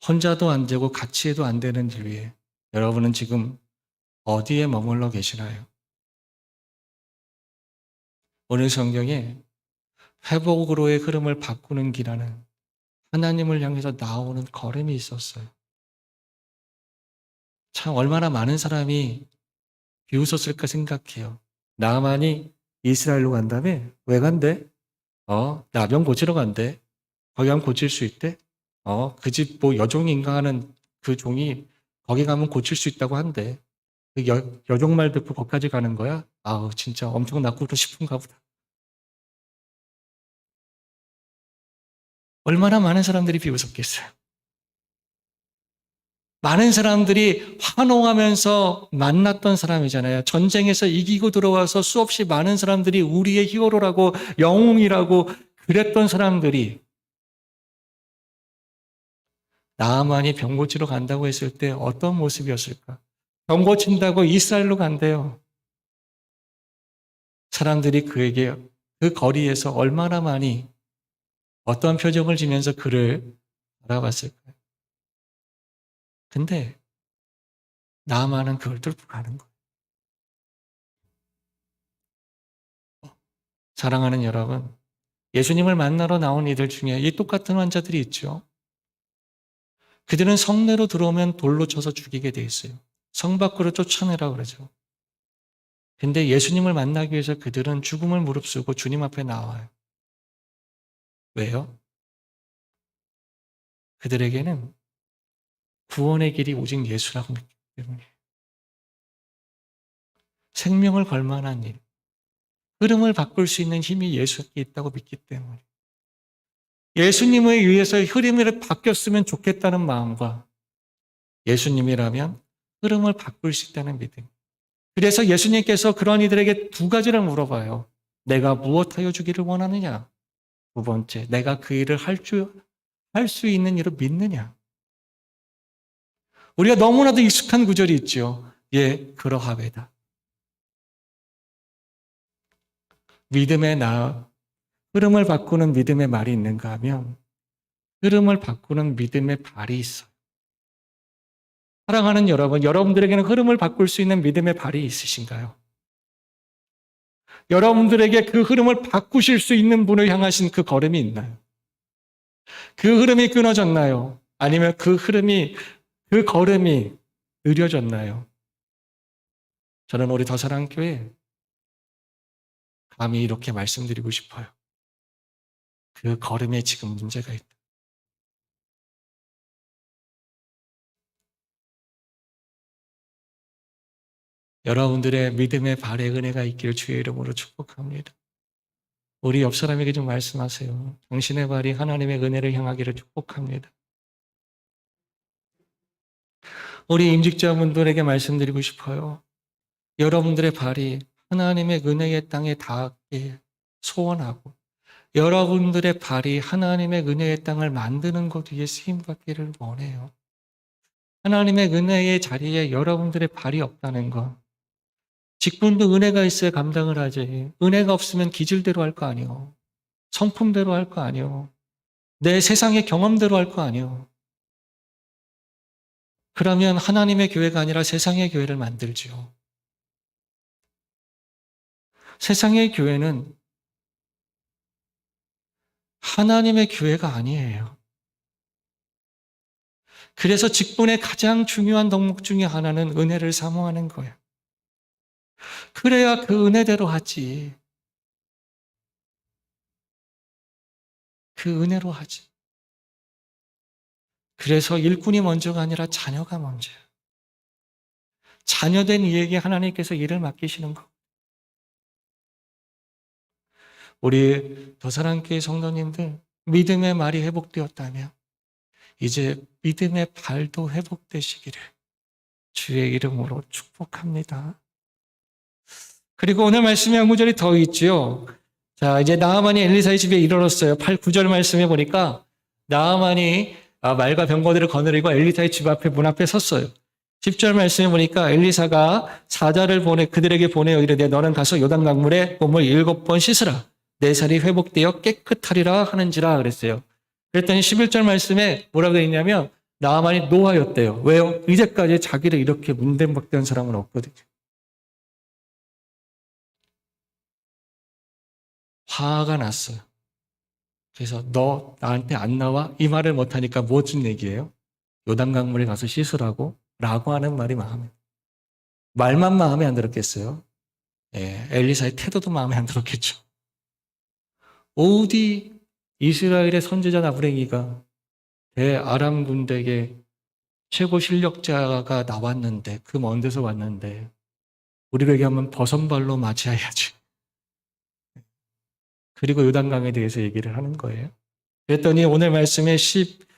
혼자도 안 되고 같이 해도 안 되는 일 위에 여러분은 지금 어디에 머물러 계시나요? 오늘 성경에 회복으로의 흐름을 바꾸는 길하는 하나님을 향해서 나오는 걸음이 있었어요. 참 얼마나 많은 사람이 비웃었을까 생각해요. 나아만이 이스라엘로 간다며? 왜 간대? 나병 고치러 간대. 거기 가면 고칠 수 있대? 그 집 뭐 여종인가 하는 그 종이 거기 가면 고칠 수 있다고 한대. 그 여종 말 듣고 거기까지 가는 거야? 아우, 진짜 엄청 낫고 싶은가 보다. 얼마나 많은 사람들이 비웃었겠어요. 많은 사람들이 환호하면서 만났던 사람이잖아요. 전쟁에서 이기고 들어와서 수없이 많은 사람들이 우리의 히어로라고 영웅이라고 그랬던 사람들이 나아만이 병 고치러 간다고 했을 때 어떤 모습이었을까? 병 고친다고 이스라엘로 간대요. 사람들이 그에게 그 거리에서 얼마나 많이 어떤 표정을 지면서 그를 알아봤을까요? 근데 나아만은 그걸 뚫고 가는 거예요. 사랑하는 여러분, 예수님을 만나러 나온 이들 중에 이 똑같은 환자들이 있죠. 그들은 성내로 들어오면 돌로 쳐서 죽이게 돼 있어요. 성 밖으로 쫓아내라 그러죠. 근데 예수님을 만나기 위해서 그들은 죽음을 무릅쓰고 주님 앞에 나와요. 왜요? 그들에게는 구원의 길이 오직 예수라고 믿기 때문에. 생명을 걸 만한 일, 흐름을 바꿀 수 있는 힘이 예수께 있다고 믿기 때문에. 예수님에 의해서 흐름이 바뀌었으면 좋겠다는 마음과 예수님이라면 흐름을 바꿀 수 있다는 믿음. 그래서 예수님께서 그런 이들에게 두 가지를 물어봐요. 내가 무엇하여 주기를 원하느냐? 두 번째, 내가 그 일을 할 수 있는 일을 믿느냐? 우리가 너무나도 익숙한 구절이 있죠. 예, 그러하외다. 믿음의 흐름을 바꾸는 믿음의 말이 있는가 하면 흐름을 바꾸는 믿음의 발이 있어요. 사랑하는 여러분, 여러분들에게는 흐름을 바꿀 수 있는 믿음의 발이 있으신가요? 여러분들에게 그 흐름을 바꾸실 수 있는 분을 향하신 그 걸음이 있나요? 그 흐름이 끊어졌나요? 아니면 그 걸음이 느려졌나요? 저는 우리 더사랑교회 감히 이렇게 말씀드리고 싶어요. 그 걸음에 지금 문제가 있다. 여러분들의 믿음의 발에 은혜가 있기를 주의 이름으로 축복합니다. 우리 옆 사람에게 좀 말씀하세요. 당신의 발이 하나님의 은혜를 향하기를 축복합니다. 우리 임직자분들에게 말씀드리고 싶어요. 여러분들의 발이 하나님의 은혜의 땅에 닿게 소원하고 여러분들의 발이 하나님의 은혜의 땅을 만드는 것 위에 쓰임받기를 원해요. 하나님의 은혜의 자리에 여러분들의 발이 없다는 것. 직분도 은혜가 있어야 감당을 하지. 은혜가 없으면 기질대로 할 거 아니요. 성품대로 할 거 아니요. 내 세상의 경험대로 할 거 아니요. 그러면 하나님의 교회가 아니라 세상의 교회를 만들지요. 세상의 교회는 하나님의 교회가 아니에요. 그래서 직분의 가장 중요한 덕목 중에 하나는 은혜를 사모하는 거예요. 그래야 그 은혜대로 하지. 그 은혜로 하지. 그래서 일꾼이 먼저가 아니라 자녀가 먼저예요. 자녀된 이에게 하나님께서 일을 맡기시는 거. 우리 더사랑교회 성도님들 믿음의 말이 회복되었다면 이제 믿음의 발도 회복되시기를 주의 이름으로 축복합니다. 그리고 오늘 말씀에 한 구절이 더 있지요. 자, 이제 나아만이 엘리사의 집에 이르렀어요. 9절 말씀해 보니까 나아만이 말과 병거들을 거느리고 엘리사의 집 앞에 문 앞에 섰어요. 10절 말씀해 보니까 엘리사가 사자를 그들에게 보내어 이르되 너는 가서 요단강물에 몸을 7번 씻으라. 내 살이 회복되어 깨끗하리라 하는지라 그랬어요. 그랬더니 11절 말씀에 뭐라고 했냐면 나아만이 노하였대요. 왜요? 이제까지 자기를 이렇게 문대박대한 사람은 없거든요. 화가 났어요. 그래서 너 나한테 안 나와? 이 말을 못하니까 무슨 얘기예요? 요단강물에 가서 씻으라고? 라고 하는 말이 말만 마음에 안 들었겠어요? 예, 엘리사의 태도도 마음에 안 들었겠죠. 어디 이스라엘의 선지자 나부랭이가 대아람 군대에 최고 실력자가 나왔는데 그 먼 데서 왔는데 우리를 얘기하면 버선발로 맞이해야지. 그리고 요단강에 대해서 얘기를 하는 거예요. 그랬더니 오늘 말씀에 11절,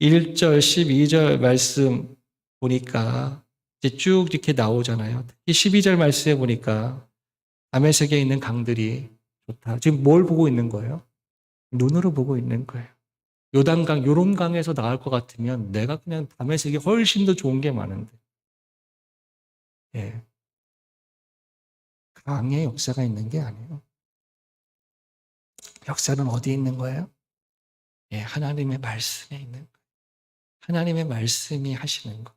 12절 말씀 보니까 이제 쭉 이렇게 나오잖아요. 특히 12절 말씀에 보니까 다메섹에 있는 강들이 좋다. 지금 뭘 보고 있는 거예요? 눈으로 보고 있는 거예요. 요단강, 요런 강에서 나올 것 같으면 내가 그냥 다메섹이 훨씬 더 좋은 게 많은데. 예. 강의 역사가 있는 게 아니에요. 역사는 어디에 있는 거예요? 예, 하나님의 말씀에 있는 거예요. 하나님의 말씀이 하시는 거.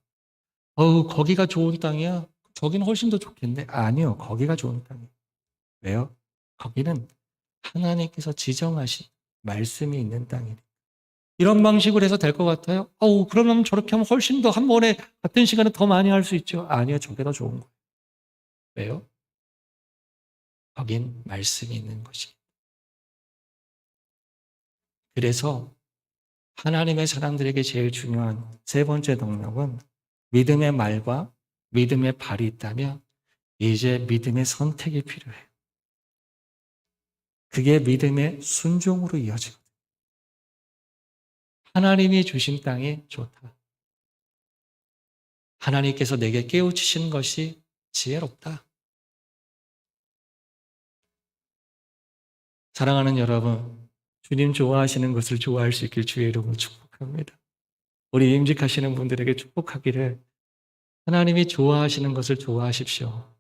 거기가 좋은 땅이야? 저기는 훨씬 더 좋겠네. 아니요, 거기가 좋은 땅이에요. 왜요? 거기는 하나님께서 지정하신 말씀이 있는 땅이에요. 이런 방식으로 해서 될 것 같아요? 그러면 저렇게 하면 훨씬 더 한 번에 같은 시간에 더 많이 할 수 있죠. 아니요, 저게 더 좋은 거예요. 왜요? 거긴 말씀이 있는 것이. 그래서 하나님의 사람들에게 제일 중요한 세 번째 덕목은 믿음의 말과 믿음의 발이 있다면 이제 믿음의 선택이 필요해요. 그게 믿음의 순종으로 이어지거든요. 하나님이 주신 땅이 좋다. 하나님께서 내게 깨우치신 것이 지혜롭다. 사랑하는 여러분, 주님 좋아하시는 것을 좋아할 수 있길 주의 이름으로 축복합니다. 우리 임직하시는 분들에게 축복하기를 하나님이 좋아하시는 것을 좋아하십시오.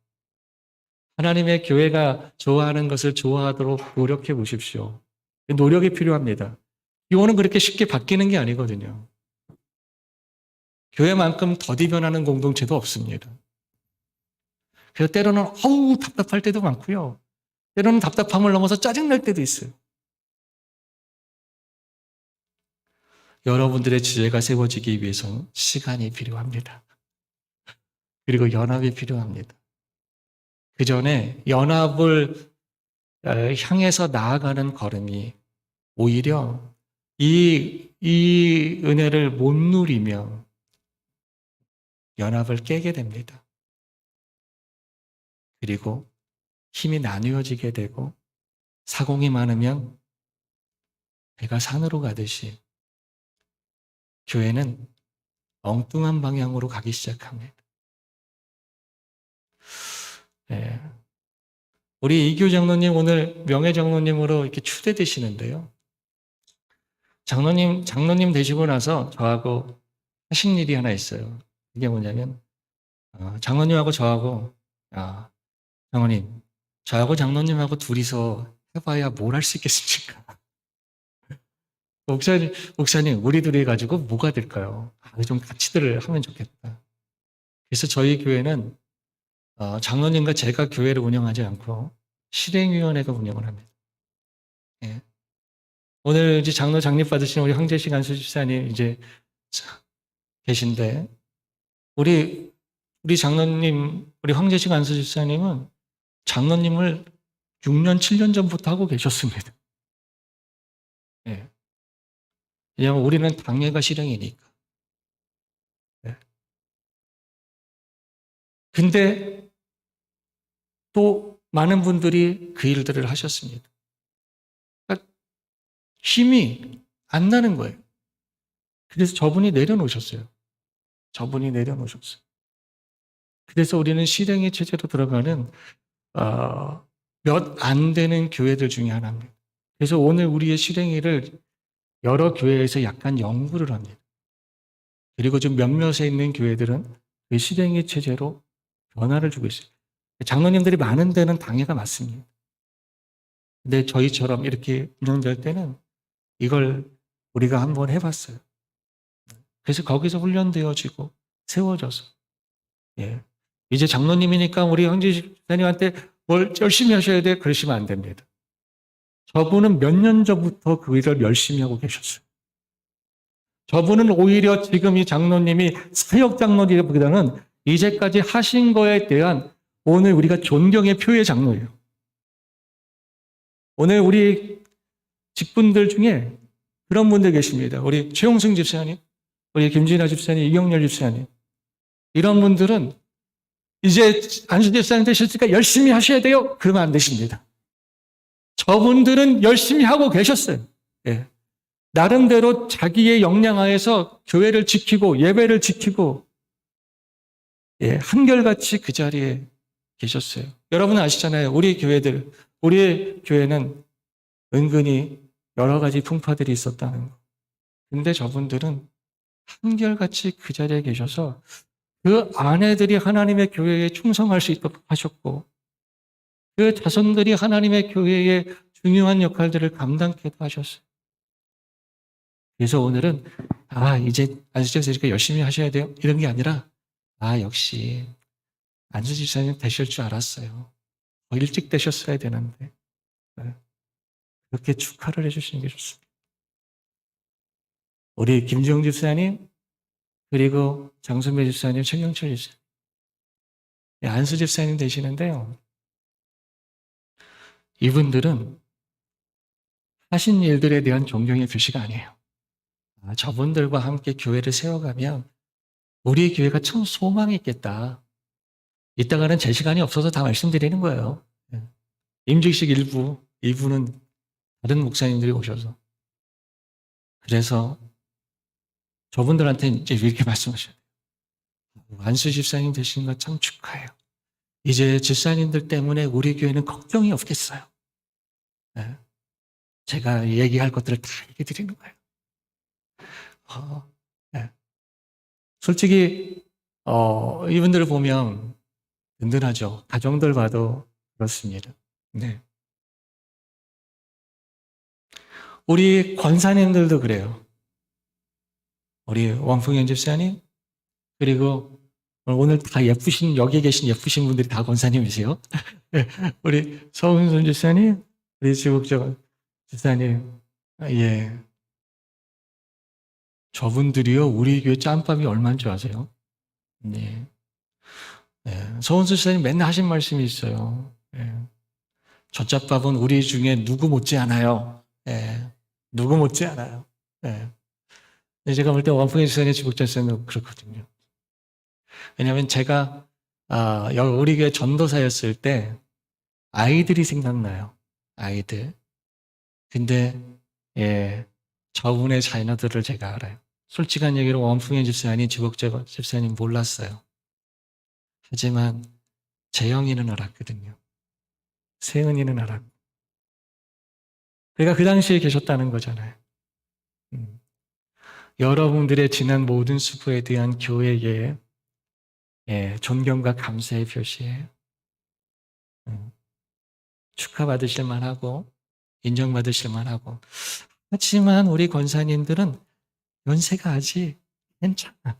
하나님의 교회가 좋아하는 것을 좋아하도록 노력해 보십시오. 노력이 필요합니다. 이거는 그렇게 쉽게 바뀌는 게 아니거든요. 교회만큼 더디 변하는 공동체도 없습니다. 그래서 때로는 답답할 때도 많고요. 때로는 답답함을 넘어서 짜증날 때도 있어요. 여러분들의 지혜가 세워지기 위해서는 시간이 필요합니다. 그리고 연합이 필요합니다. 그 전에 연합을 향해서 나아가는 걸음이 오히려 이 은혜를 못 누리며 연합을 깨게 됩니다. 그리고 힘이 나뉘어지게 되고 사공이 많으면 배가 산으로 가듯이 교회는 엉뚱한 방향으로 가기 시작합니다. 네. 우리 이규 장로님 오늘 명예 장로님으로 이렇게 추대되시는데요. 장로님 되시고 나서 저하고 하신 일이 하나 있어요. 이게 뭐냐면 장로님하고 저하고 장로님, 저하고 장로님하고 둘이서 해봐야 뭘 할 수 있겠습니까? 목사님, 우리 둘이 가지고 뭐가 될까요? 좀 같이들 하면 좋겠다. 그래서 저희 교회는 장로님과 제가 교회를 운영하지 않고 실행위원회가 운영을 합니다. 예. 오늘 이제 장로 장립 받으신 우리 황재식 안수집사님 이제 계신데 우리 장로님, 우리 황재식 안수집사님은 장로님을 6년, 7년 전부터 하고 계셨습니다. 예. 왜냐하면 우리는 당회가 실행이니까. 예. 근데 또 많은 분들이 그 일들을 하셨습니다. 그러니까 힘이 안 나는 거예요. 그래서 저분이 내려놓으셨어요. 그래서 우리는 실행의 체제로 들어가는 몇 안 되는 교회들 중에 하나입니다. 그래서 오늘 우리의 실행위를 여러 교회에서 약간 연구를 합니다. 그리고 좀 몇몇에 있는 교회들은 그 실행의 체제로 변화를 주고 있어요. 장로님들이 많은 데는 당회가 맞습니다. 근데 저희처럼 이렇게 운영될 때는 이걸 우리가 한번 해봤어요. 그래서 거기서 훈련되어지고 세워져서 이제 장로님이니까 우리 황재식 집사님한테 뭘 열심히 하셔야 돼 그러시면 안 됩니다. 저분은 몇 년 전부터 그 일을 열심히 하고 계셨어요. 저분은 오히려 지금 이 장로님이 사역 장로이기보다는 이제까지 하신 거에 대한 오늘 우리가 존경의 표의 장로예요. 오늘 우리 직분들 중에 그런 분들 계십니다. 우리 최용승 집사님, 우리 김진아 집사님, 이경렬 집사님. 이런 분들은 이제 안수 집사님 되셨으니까 열심히 하셔야 돼요. 그러면 안 되십니다. 저분들은 열심히 하고 계셨어요. 예. 나름대로 자기의 역량하에서 교회를 지키고 예배를 지키고 한결같이 그 자리에 계셨어요. 여러분은 아시잖아요. 우리의 교회는 은근히 여러 가지 풍파들이 있었다는 거. 근데 저분들은 한결같이 그 자리에 계셔서 그 아내들이 하나님의 교회에 충성할 수 있도록 하셨고 그 자손들이 하나님의 교회의 중요한 역할들을 감당케도 하셨어요. 그래서 오늘은 이제 안수집 세니까 열심히 하셔야 돼요. 이런 게 아니라 역시 안수집 사님 되실 줄 알았어요. 더 일찍 되셨어야 되는데 그렇게 축하를 해주시는 게 좋습니다. 우리 김지영 집사님 그리고 장선배 집사님, 최경철 집사님, 안수 집사님 되시는데요. 이분들은 하신 일들에 대한 존경의 표시가 아니에요. 저분들과 함께 교회를 세워가면 우리 교회가 참 소망이 있겠다. 이따가는 제 시간이 없어서 다 말씀드리는 거예요. 임직식 일부는 다른 목사님들이 오셔서. 그래서 저분들한테 이제 이렇게 말씀하셔야 돼요. 안수 집사님 되신 거 참 축하해요. 이제 집사님들 때문에 우리 교회는 걱정이 없겠어요. 제가 얘기할 것들을 다 얘기해 드리는 거예요. 솔직히 이분들을 보면 든든하죠. 가정들 봐도 그렇습니다. 네. 우리 권사님들도 그래요. 우리 왕풍현 집사님 그리고 오늘 다 여기 계신 예쁘신 분들이 다 권사님이세요. 우리 서은순 집사님, 우리 지국정 집사님, 예. 저분들이요, 우리 교회 짬밥이 얼마인 줄 아세요? 네. 서은순 집사님 맨날 하신 말씀이 있어요. 저 짬밥은 우리 중에 누구 못지 않아요. 누구 못지 않아요. 제가 볼 때 왕풍현 집사님, 지국정 집사님 그렇거든요. 왜냐하면 제가 우리 교회 전도사였을 때 아이들이 생각나요. 아이들. 근데 저분의 자녀들을 제가 알아요. 솔직한 얘기로 원풍현 집사님, 지복재 집사님 몰랐어요. 하지만 재영이는 알았거든요. 세은이는 알았고. 그러니까 그 당시에 계셨다는 거잖아요. 여러분들의 지난 모든 수고에 대한 교회의 존경과 감사의 표시예요. 축하받으실 만하고 인정받으실 만하고. 하지만 우리 권사님들은 연세가 아직 괜찮아.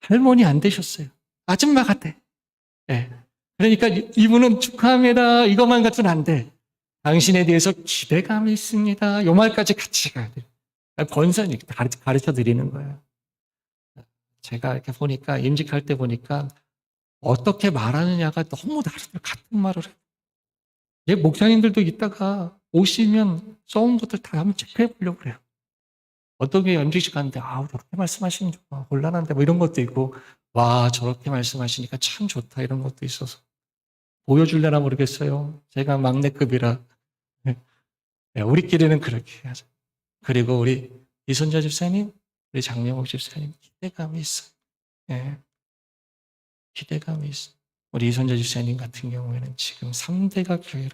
할머니 안 되셨어요. 아줌마 같아. 그러니까 이분은 축하합니다. 이것만 갖고는 안 돼. 당신에 대해서 기대감이 있습니다. 요 말까지 같이 가야 돼요. 권사님 가르쳐 드리는 거예요. 제가 이렇게 보니까 임직할 때 보니까 어떻게 말하느냐가 너무 다르더라고요. 같은 말을 해요. 목사님들도 이따가 오시면 써온 것들 다 한번 체크해 보려고 그래요. 어떻게 임직식 하는데 저렇게 말씀하시면 좋아. 곤란한데 이런 것도 있고 저렇게 말씀하시니까 참 좋다 이런 것도 있어서 보여줄래나 모르겠어요. 제가 막내급이라 우리끼리는 그렇게 하죠. 그리고 우리 이선자 집사님, 우리 장명옥 집사님 기대감이 있어요. 기대감이 있어요. 우리 이선자 집사님 같은 경우에는 지금 3대가 교회를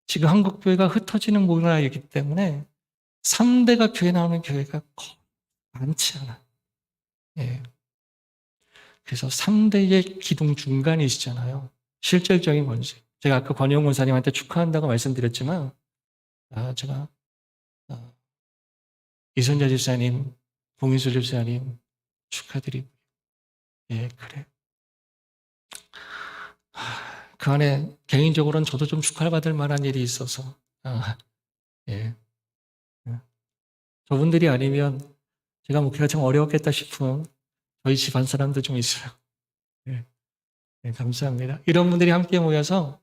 지금 한국 교회가 흩어지는 문화이기 때문에 3대가 교회 나오는 교회가 거의 많지 않아요. 그래서 3대의 기둥 중간이시잖아요. 실질적인 권세. 제가 아까 권영 권사님한테 축하한다고 말씀드렸지만 제가 이선자 집사님, 봉인수 집사님 축하드리고 그래. 그 안에 개인적으로는 저도 좀 축하를 받을 만한 일이 있어서 저분들이 아니면 제가 목회가 참 어려웠겠다 싶은 저희 집안 사람도 좀 있어요. 감사합니다. 이런 분들이 함께 모여서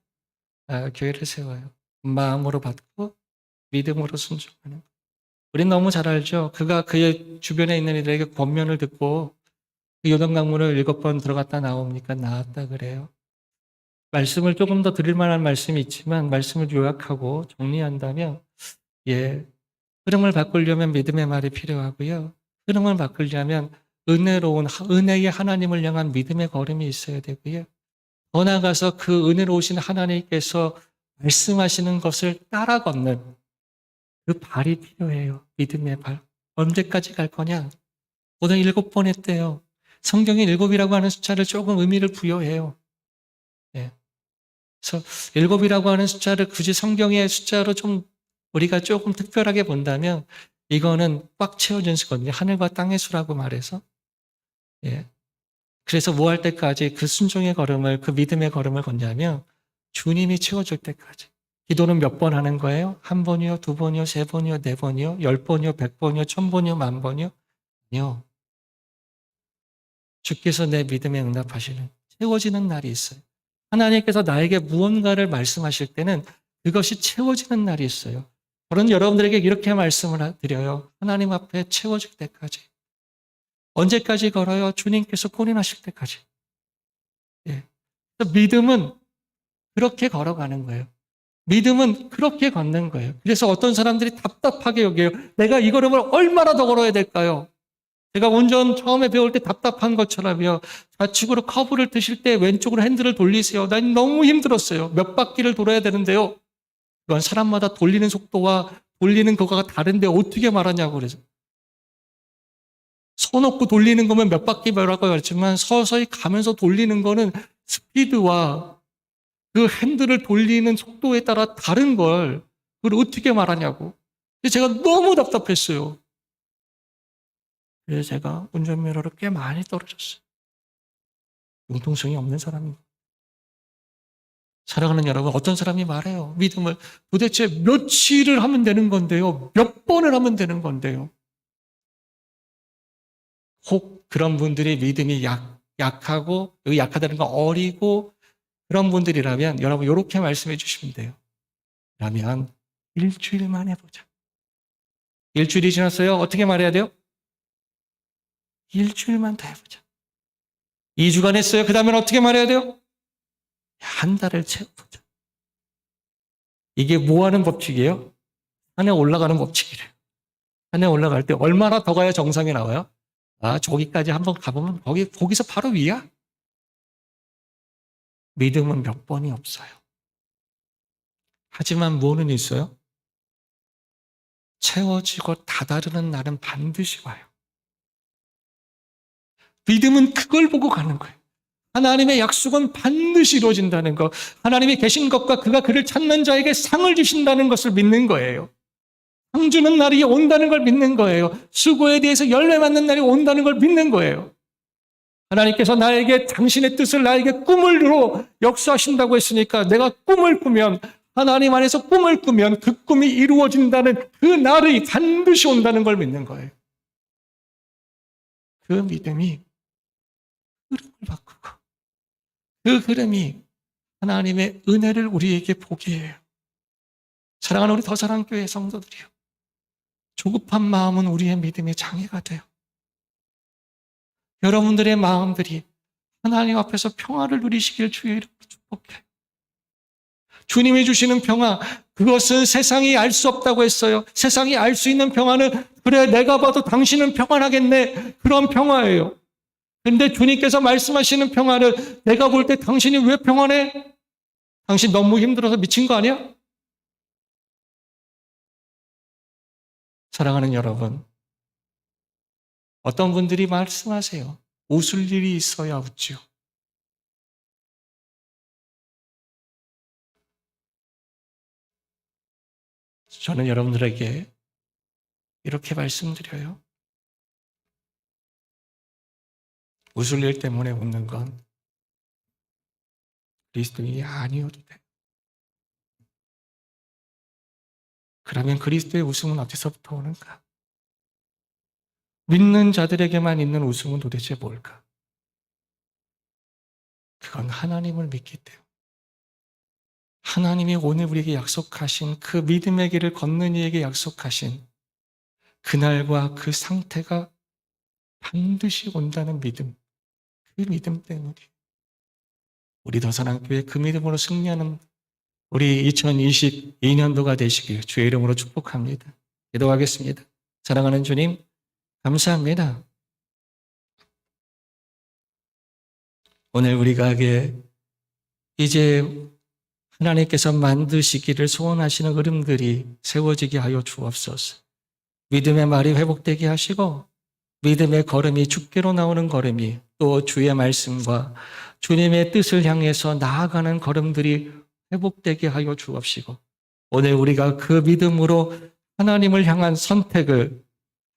교회를 세워요. 마음으로 받고 믿음으로 순종하는. 우린 너무 잘 알죠. 그가 그의 주변에 있는 이들에게 권면을 듣고 그 요단강물을 7번 들어갔다 나옵니까? 나왔다 그래요. 말씀을 조금 더 드릴 만한 말씀이 있지만 말씀을 요약하고 정리한다면 흐름을 바꾸려면 믿음의 말이 필요하고요. 흐름을 바꾸려면 은혜의 하나님을 향한 믿음의 걸음이 있어야 되고요. 더 나아가서 그 은혜로우신 하나님께서 말씀하시는 것을 따라 걷는 그 발이 필요해요. 믿음의 발. 언제까지 갈 거냐? 오늘 7번 했대요. 성경에 7이라고 하는 숫자를 조금 의미를 부여해요. 그래서 7이라고 하는 숫자를 굳이 성경의 숫자로 좀 우리가 조금 특별하게 본다면 이거는 꽉 채워진 수거든요. 하늘과 땅의 수라고 말해서. 예. 그래서 뭐 할 때까지 그 순종의 걸음을, 그 믿음의 걸음을 걷냐면 주님이 채워줄 때까지. 기도는 몇 번 하는 거예요? 1번이요, 2번이요, 3번이요, 4번이요, 10번이요, 100번이요, 1000번이요, 10,000번이요? 아니요. 주께서 내 믿음에 응답하시는 채워지는 날이 있어요. 하나님께서 나에게 무언가를 말씀하실 때는 그것이 채워지는 날이 있어요. 저는 여러분들에게 이렇게 말씀을 드려요. 하나님 앞에 채워질 때까지. 언제까지 걸어요? 주님께서 혼인하실 때까지. 예. 믿음은 그렇게 걸어가는 거예요. 믿음은 그렇게 걷는 거예요. 그래서 어떤 사람들이 답답하게 여겨요. 내가 이 걸음을 얼마나 더 걸어야 될까요? 제가 운전 처음에 배울 때 답답한 것처럼요. 좌측으로 커브를 드실 때 왼쪽으로 핸들을 돌리세요. 난 너무 힘들었어요. 몇 바퀴를 돌아야 되는데요. 그건 사람마다 돌리는 속도와 돌리는 거가 다른데 어떻게 말하냐고 그래서. 서놓고 돌리는 거면 몇 바퀴 뭐라고 했지만 서서히 가면서 돌리는 거는 스피드와 그 핸들을 돌리는 속도에 따라 다른 걸 그걸 어떻게 말하냐고. 제가 너무 답답했어요. 그래서 제가 운전면허를 꽤 많이 떨어졌어요. 융통성이 없는 사람입니다. 사랑하는 여러분, 어떤 사람이 말해요. 믿음을 도대체 며칠을 하면 되는 건데요. 몇 번을 하면 되는 건데요. 혹 그런 분들이 믿음이 약하고, 여기 약하다는 건 어리고, 그런 분들이라면 여러분 이렇게 말씀해 주시면 돼요. 그러면 일주일만 해보자. 일주일이 지났어요. 어떻게 말해야 돼요? 일주일만 더 해보자. 2주간 했어요. 그 다음엔 어떻게 말해야 돼요? 한 달을 채워보자. 이게 뭐 하는 법칙이에요? 산에 올라가는 법칙이래요. 산에 올라갈 때 얼마나 더 가야 정상에 나와요? 아, 저기까지 한번 가보면 거기서 바로 위야? 믿음은 몇 번이 없어요. 하지만 뭐는 있어요? 채워지고 다다르는 날은 반드시 와요. 믿음은 그걸 보고 가는 거예요. 하나님의 약속은 반드시 이루어진다는 것. 하나님이 계신 것과 그가 그를 찾는 자에게 상을 주신다는 것을 믿는 거예요. 상 주는 날이 온다는 걸 믿는 거예요. 수고에 대해서 열매 맺는 날이 온다는 걸 믿는 거예요. 하나님께서 나에게 당신의 뜻을 나에게 꿈으로 역사하신다고 했으니까 내가 꿈을 꾸면 하나님 안에서 꿈을 꾸면 그 꿈이 이루어진다는 그 날이 반드시 온다는 걸 믿는 거예요. 그 믿음이 흐름을 바꾸고 그 흐름이 하나님의 은혜를 우리에게 보게 해요. 사랑하는 우리 더사랑교회 성도들이요. 조급한 마음은 우리의 믿음의 장애가 돼요. 여러분들의 마음들이 하나님 앞에서 평화를 누리시길 주의 이름으로 축복해요. 주님이 주시는 평화, 그것은 세상이 알 수 없다고 했어요. 세상이 알 수 있는 평화는 그래 내가 봐도 당신은 평안하겠네. 그런 평화예요. 근데 주님께서 말씀하시는 평화를 내가 볼 때 당신이 왜 평안해? 당신 너무 힘들어서 미친 거 아니야? 사랑하는 여러분, 어떤 분들이 말씀하세요. 웃을 일이 있어야 웃지요. 저는 여러분들에게 이렇게 말씀드려요. 웃을 일 때문에 웃는 건 그리스도인이 아니어도 돼. 그러면 그리스도의 웃음은 어디서부터 오는가? 믿는 자들에게만 있는 웃음은 도대체 뭘까? 그건 하나님을 믿기 때문에. 하나님이 오늘 우리에게 약속하신 그 믿음의 길을 걷는 이에게 약속하신 그날과 그 상태가 반드시 온다는 믿음. 그 믿음 때문에 우리 더사랑교회 그 믿음으로 승리하는 우리 2022년도가 되시길 주의 이름으로 축복합니다. 기도하겠습니다. 사랑하는 주님, 감사합니다. 오늘 우리가 이제 하나님께서 만드시기를 소원하시는 흐름들이 세워지게 하여 주옵소서. 믿음의 말이 회복되게 하시고 믿음의 걸음이 주께로 나오는 걸음이 또 주의 말씀과 주님의 뜻을 향해서 나아가는 걸음들이 회복되게 하여 주옵시고 오늘 우리가 그 믿음으로 하나님을 향한 선택을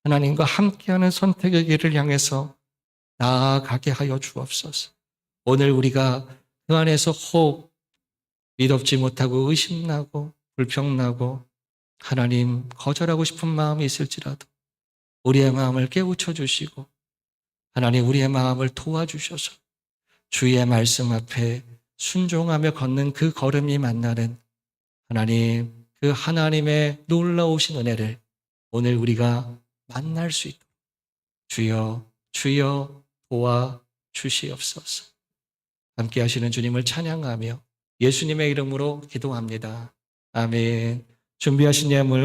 하나님과 함께하는 선택의 길을 향해서 나아가게 하여 주옵소서. 오늘 우리가 그 안에서 혹 믿op지 못하고 의심나고 불평나고 하나님 거절하고 싶은 마음이 있을지라도 우리의 마음을 깨우쳐 주시고 하나님 우리의 마음을 도와주셔서 주의 말씀 앞에 순종하며 걷는 그 걸음이 만나는 하나님 그 하나님의 놀라우신 은혜를 오늘 우리가 만날 수 있도록 주여 도와 주시옵소서. 함께 하시는 주님을 찬양하며 예수님의 이름으로 기도합니다. 아멘. 준비하신 예물